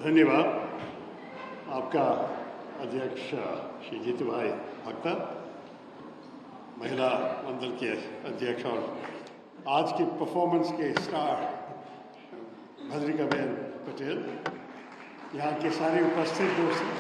धन्यवाद आपका अध्यक्ष श्री जीतू भाई अख्तर, महिला मंडल के अध्यक्ष और आज की परफॉर्मेंस के स्टार भद्रिका बेन पटेल, यहाँ के सारे उपस्थित दोस्तों,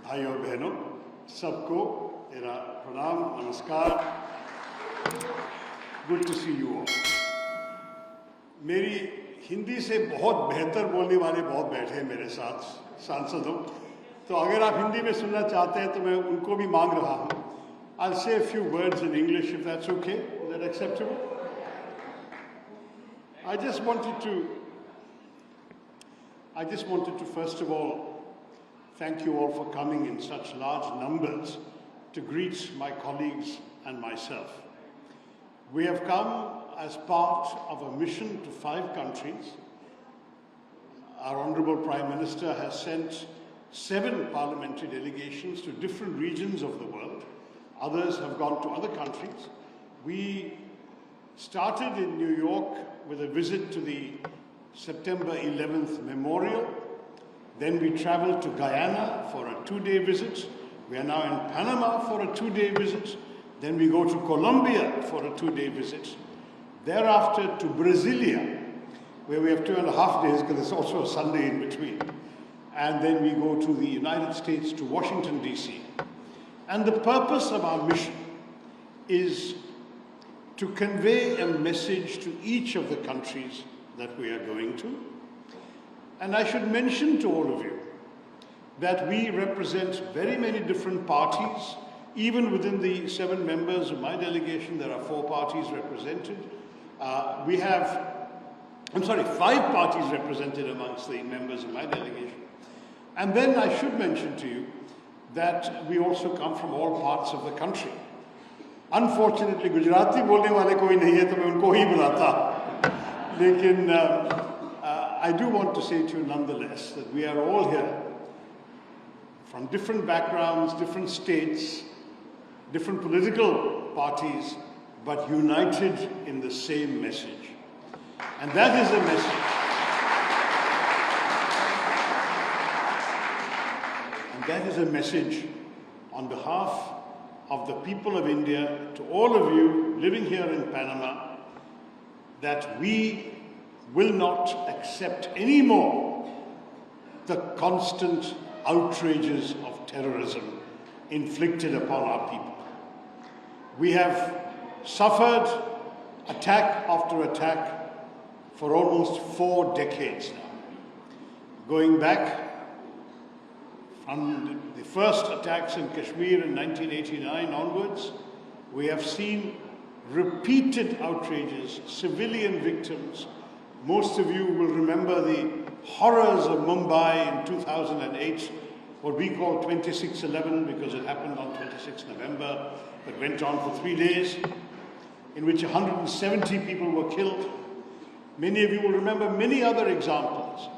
भाइयों और बहनों, सबको मेरा प्रणाम, नमस्कार। Good to see you all. मेरी हिंदी से बहुत बेहतर बोलने वाले बहुत बैठे हैं मेरे साथ सांसदों, तो अगर आप हिंदी में सुनना चाहते हैं तो मैं उनको भी मांग रहा हूँ। I'll say a few words in English if that's okay. Is that acceptable? I just wanted to first of all thank you all for coming in such large numbers to greet my colleagues and myself. We have come as part of a mission to 5 countries. Our Honorable Prime Minister has sent 7 parliamentary delegations to different regions of the world. Others have gone to other countries. We started in New York with a visit to the September 11th memorial. Then we traveled to Guyana for a 2-day visit. We are now in Panama for a 2-day visit. Then we go to Colombia for a 2-day visit. Thereafter to Brasilia, where we have 2.5 days because there's also a Sunday in between. And then we go to the United States, to Washington, D.C. And the purpose of our mission is to convey a message to each of the countries that we are going to. And I should mention to all of you that we represent very many different parties. Even within the 7 members of my delegation, there are 4 parties represented. We have 5 parties represented amongst the members of my delegation. And then I should mention to you that we also come from all parts of the country. Unfortunately, Gujarati बोलने वाले कोई नहीं है तो मैं उनको ही बुलाता. लेकिन I do want to say to you nonetheless that we are all here from different backgrounds, different states, different political parties, but united in the same message. And that is the message. And that is a message on behalf of the people of India to all of you living here in Panama, that we will not accept anymore the constant outrages of terrorism inflicted upon our people. We have suffered attack after attack for almost 4 decades now. Going back from the first attacks in Kashmir in 1989 onwards, we have seen repeated outrages, civilian victims. Most of you will remember the horrors of Mumbai in 2008, what we call 26/11 because it happened on 26 November, but went on for 3 days, in which 170 people were killed. Many of you will remember many other examples.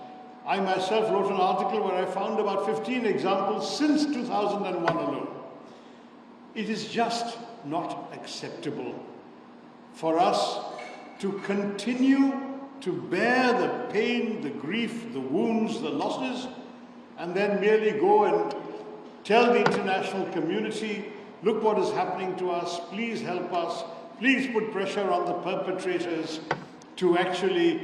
I myself wrote an article where I found about 15 examples since 2001 alone. It is just not acceptable for us to continue to bear the pain, the grief, the wounds, the losses, and then merely go and tell the international community, look what is happening to us, please help us, please put pressure on the perpetrators to actually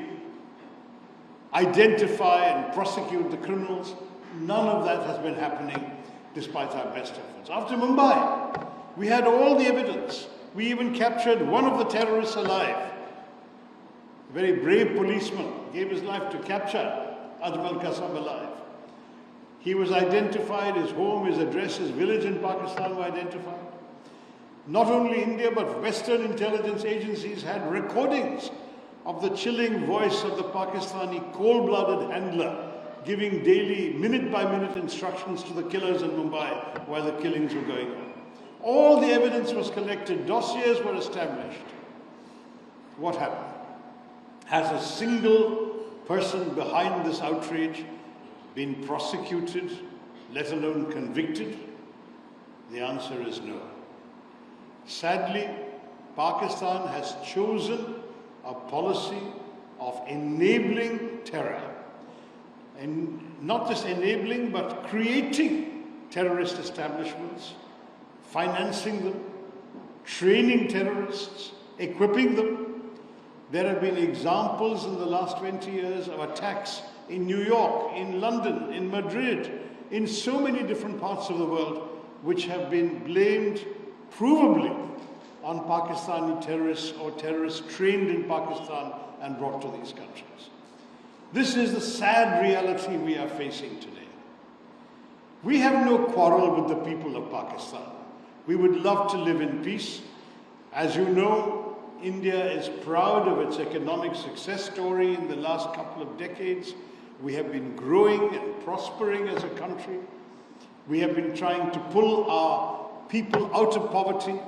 identify and prosecute the criminals. None of that has been happening despite our best efforts. After Mumbai, we had all the evidence. We even captured one of the terrorists alive. A very brave policeman gave his life to capture Ajmal Kasam alive. He was identified, his home, his address, his village in Pakistan were identified. Not only India, but Western intelligence agencies had recordings of the chilling voice of the Pakistani cold-blooded handler giving daily, minute-by-minute instructions to the killers in Mumbai while the killings were going on. All the evidence was collected, dossiers were established. What happened? Has a single person behind this outrage been prosecuted, let alone convicted? The answer is no. Sadly, Pakistan has chosen a policy of enabling terror. And not just enabling, but creating terrorist establishments, financing them, training terrorists, equipping them. There have been examples in the last 20 years of attacks in New York, in London, in Madrid, in so many different parts of the world, which have been blamed provably on Pakistani terrorists or terrorists trained in Pakistan and brought to these countries. This is the sad reality we are facing today. We have no quarrel with the people of Pakistan. We would love to live in peace. As you know, India is proud of its economic success story in the last couple of decades. We have been growing and prospering as a country. We have been trying to pull our people out of poverty.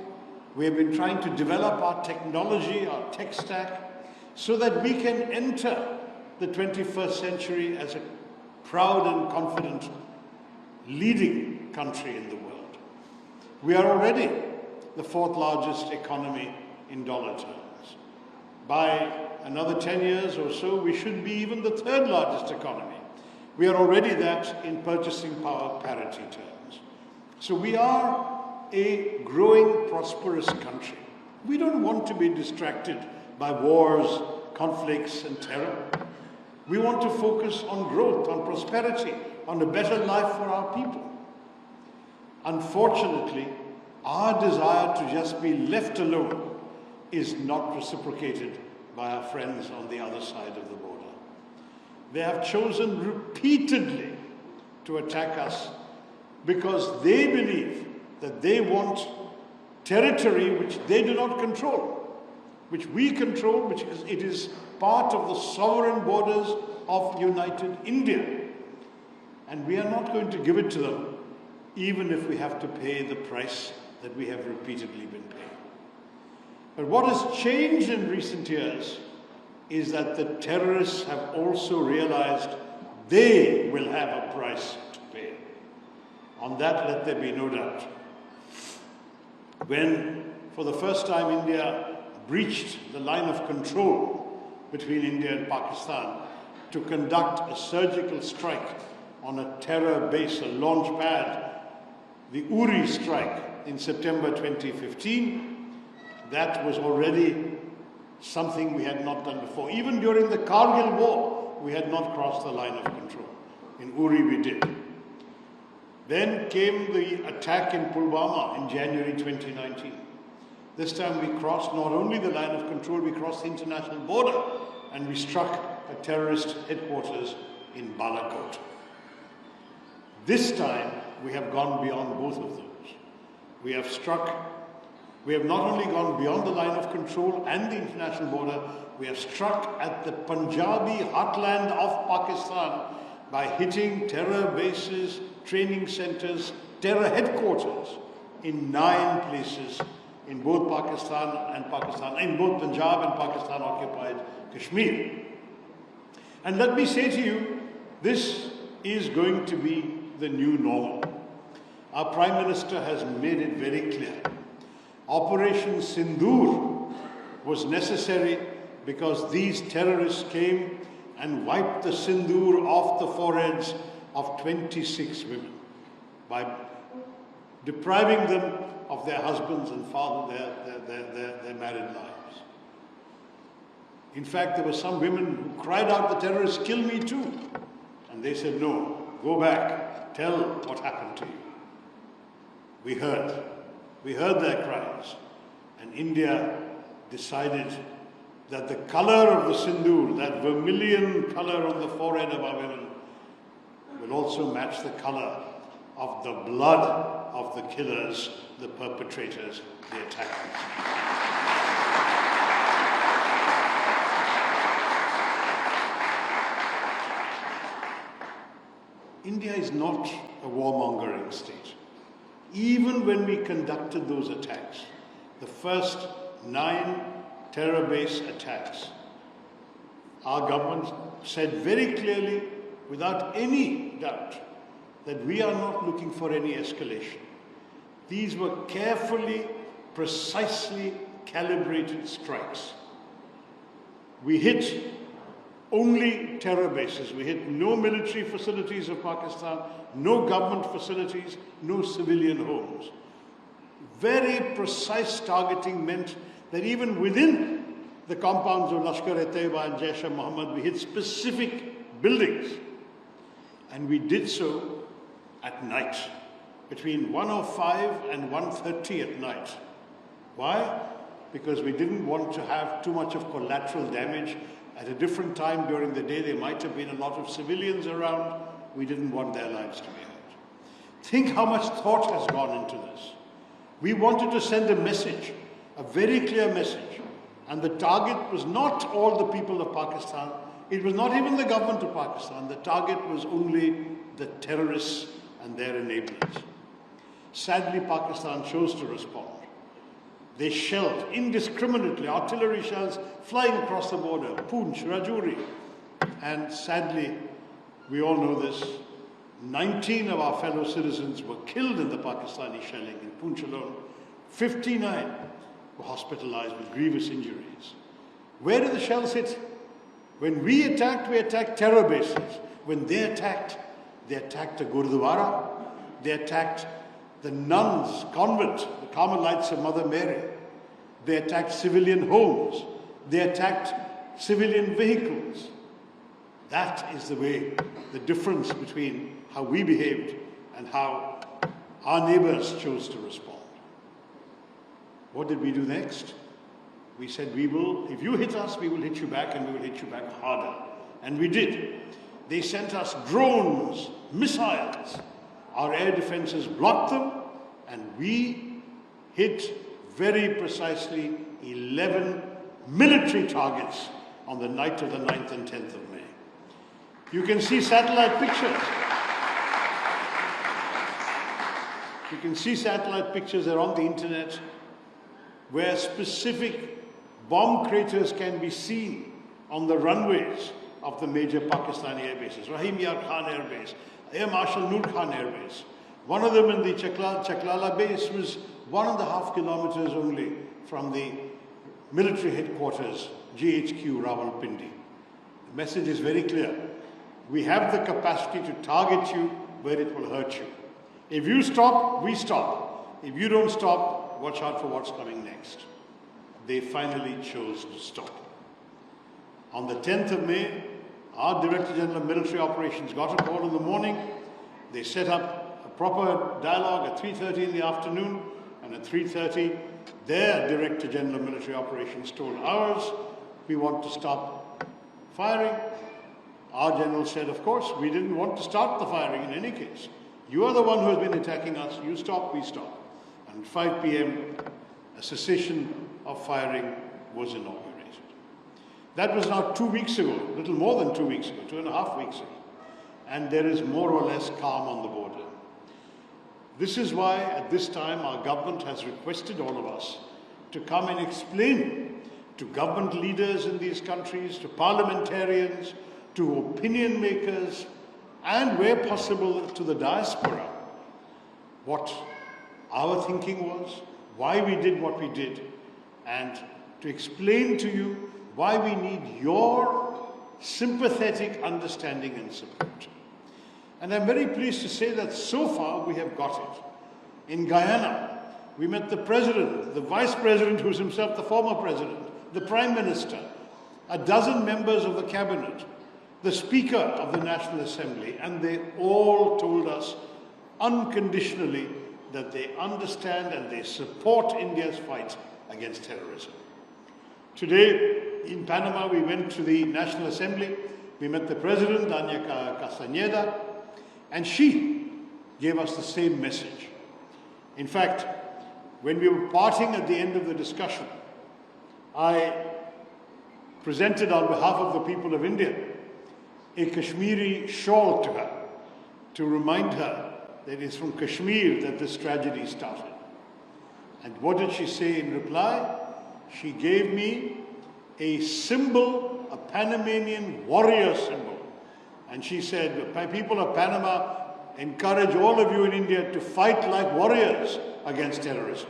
We have been trying to develop our technology, our tech stack, so that we can enter the 21st century as a proud and confident leading country in the world. We are already the fourth largest economy in dollar terms. By another 10 years or so, we should be even the third largest economy. We are already that in purchasing power parity terms. So we are a growing, prosperous country. We don't want to be distracted by wars, conflicts, and terror. We want to focus on growth, on prosperity, on a better life for our people. Unfortunately, our desire to just be left alone is not reciprocated by our friends on the other side of the border. They have chosen repeatedly to attack us because they believe that they want territory which they do not control, which we control, it is part of the sovereign borders of United India. And we are not going to give it to them, even if we have to pay the price that we have repeatedly been paying. But what has changed in recent years is that the terrorists have also realized they will have a price to pay. On that, let there be no doubt. When, for the first time, India breached the line of control between India and Pakistan to conduct a surgical strike on a terror base, a launch pad, the Uri strike in September 2015, that was already something we had not done before. Even during the Kargil war, we had not crossed the line of control. In Uri we did. Then came the attack in Pulwama in January 2019. This time we crossed not only the line of control, we crossed the international border and we struck a terrorist headquarters in Balakot. This time we have gone beyond both of those. We have not only gone beyond the line of control and the international border, we have struck at the Punjabi heartland of Pakistan by hitting terror bases, training centers, terror headquarters in 9 places in both in both Punjab and Pakistan occupied Kashmir. And let me say to you, this is going to be the new normal. Our Prime Minister has made it very clear. Operation Sindoor was necessary because these terrorists came and wiped the sindoor off the foreheads of 26 women by depriving them of their husbands and their married lives. In fact, there were some women who cried out, "The terrorists kill me too." And they said, "No, go back, tell what happened to you." We heard their cries, and India decided that the color of the sindoor, that vermilion color on the forehead of our women, will also match the color of the blood of the killers, the perpetrators, the attackers. India is not a warmongering state. Even when we conducted those attacks, the first 9 terror base attacks, our government said very clearly, without any doubt, that we are not looking for any escalation. These were carefully, precisely calibrated strikes. We hit only terror bases. We hit no military facilities of Pakistan, no government facilities, no civilian homes. Very precise targeting meant that even within the compounds of Lashkar-e-Taiba and Jaish-e-Mohammed, we hit specific buildings. And we did so at night, between 1:05 and 1:30 at night. Why? Because we didn't want to have too much of collateral damage. At a different time during the day, there might have been a lot of civilians around. We didn't want their lives to be hurt. Think how much thought has gone into this. We wanted to send a message, a very clear message. And the target was not all the people of Pakistan. It was not even the government of Pakistan. The target was only the terrorists and their enablers. Sadly, Pakistan chose to respond. They shelled indiscriminately, artillery shells flying across the border, Poonch, Rajouri. And sadly, we all know this, 19 of our fellow citizens were killed in the Pakistani shelling in Poonch alone. 59 were hospitalized with grievous injuries. Where did the shells hit? When we attacked terror bases. When they attacked the Gurdwara, they attacked the nuns' convent, the Carmelites of Mother Mary. They attacked civilian homes. They attacked civilian vehicles. That is the way, the difference between how we behaved and how our neighbors chose to respond. What did we do next? We said, if you hit us, we will hit you back, and we will hit you back harder. And we did. They sent us drones, missiles. Our air defenses blocked them, and we hit very precisely 11 military targets on the night of the 9th and 10th of May. You can see satellite pictures. You can see satellite pictures, they're on the internet, where specific bomb craters can be seen on the runways of the major Pakistani air bases. Rahim Yar Khan Air Base, Air Marshal Noor Khan Air Base. One of them in the Chaklala base was 1.5 kilometers only from the military headquarters, GHQ Rawalpindi. The message is very clear. We have the capacity to target you where it will hurt you. If you stop, we stop. If you don't stop, watch out for what's coming next. They finally chose to stop. On the 10th of May, our Director General of Military Operations got a call in the morning. They set up a proper dialogue at 3:30 in the afternoon, and at 3:30, their Director General of Military Operations told ours, we want to stop firing. Our general said, of course, we didn't want to start the firing in any case. You are the one who has been attacking us. You stop, we stop. And at 5 p.m., a cessation of firing was inaugurated. That was now 2 weeks ago, a little more than 2 weeks ago, 2.5 weeks ago. And there is more or less calm on the border. This is why, at this time, our government has requested all of us to come and explain to government leaders in these countries, to parliamentarians, to opinion makers, and where possible to the diaspora, what our thinking was, why we did what we did, and to explain to you why we need your sympathetic understanding and support. And I'm very pleased to say that so far we have got it. In Guyana, we met the president, the vice president, who's himself the former president, the prime minister, a dozen members of the cabinet, the Speaker of the National Assembly, and they all told us unconditionally that they understand and they support India's fight against terrorism. Today, in Panama, we went to the National Assembly. We met the President, Dania Castañeda, and she gave us the same message. In fact, when we were parting at the end of the discussion, I presented on behalf of the people of India a Kashmiri shawl to her to remind her that it's from Kashmir that this tragedy started. And what did she say in reply? She gave me a symbol, a Panamanian warrior symbol. And she said, people of Panama, encourage all of you in India to fight like warriors against terrorism.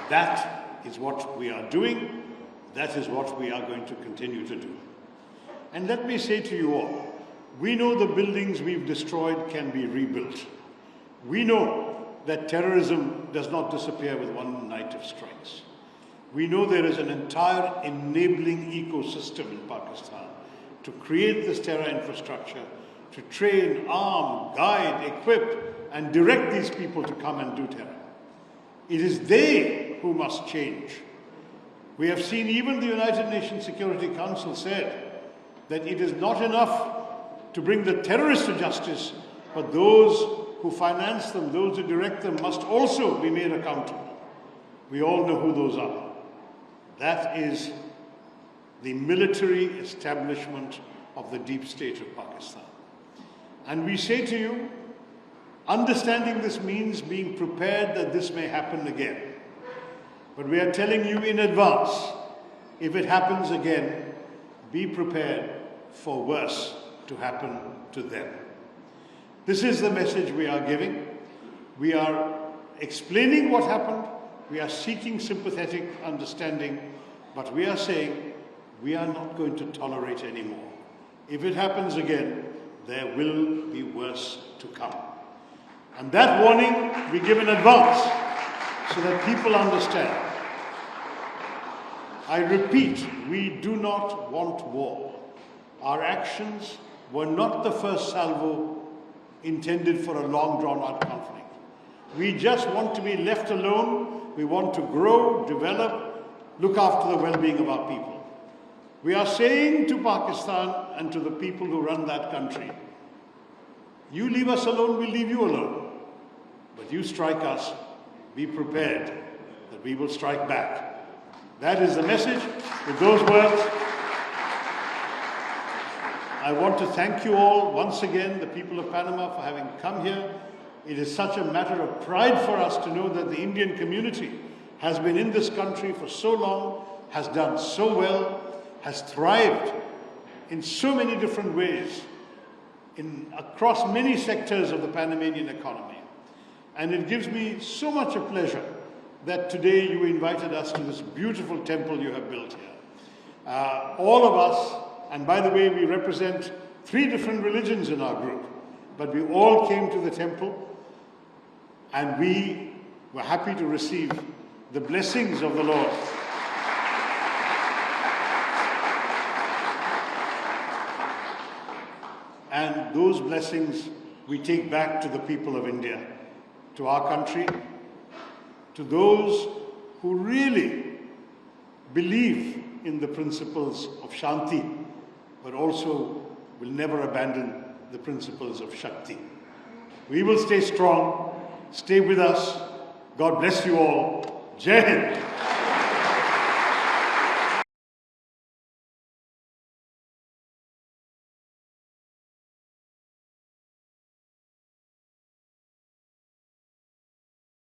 That is what we are doing. That is what we are going to continue to do. And let me say to you all, we know the buildings we've destroyed can be rebuilt. We know that terrorism does not disappear with one night of strikes. We know there is an entire enabling ecosystem in Pakistan to create this terror infrastructure, to train, arm, guide, equip, and direct these people to come and do terror. It is they who must change. We have seen even the United Nations Security Council said that it is not enough to bring the terrorists to justice, but those who finance them, those who direct them, must also be made accountable. We all know who those are. That is the military establishment of the deep state of Pakistan. And we say to you, understanding this means being prepared that this may happen again. But we are telling you in advance, if it happens again, be prepared for worse to happen to them. This is the message we are giving. We are explaining what happened. We are seeking sympathetic understanding, but we are saying we are not going to tolerate anymore. If it happens again, there will be worse to come. And that warning we give in advance so that people understand. I repeat, we do not want war. Our actions were not the first salvo intended for a long drawn-out conflict. We just want to be left alone. We want to grow, develop, look after the well-being of our people. We are saying to Pakistan and to the people who run that country, you leave us alone, we'll leave you alone. But you strike us, be prepared that we will strike back. That is the message. With those words, I want to thank you all once again, the people of Panama, for having come here. It is such a matter of pride for us to know that the Indian community has been in this country for so long, has done so well, has thrived in so many different ways, across many sectors of the Panamanian economy. And it gives me so much a pleasure that today you invited us to this beautiful temple you have built here. All of us, and by the way, we represent 3 different religions in our group, but we all came to the temple and we were happy to receive the blessings of the Lord. And those blessings we take back to the people of India, to our country, to those who really believe in the principles of Shanti, but also will never abandon the principles of Shakti. We will stay strong, stay with us. God bless you all. Jai Hind.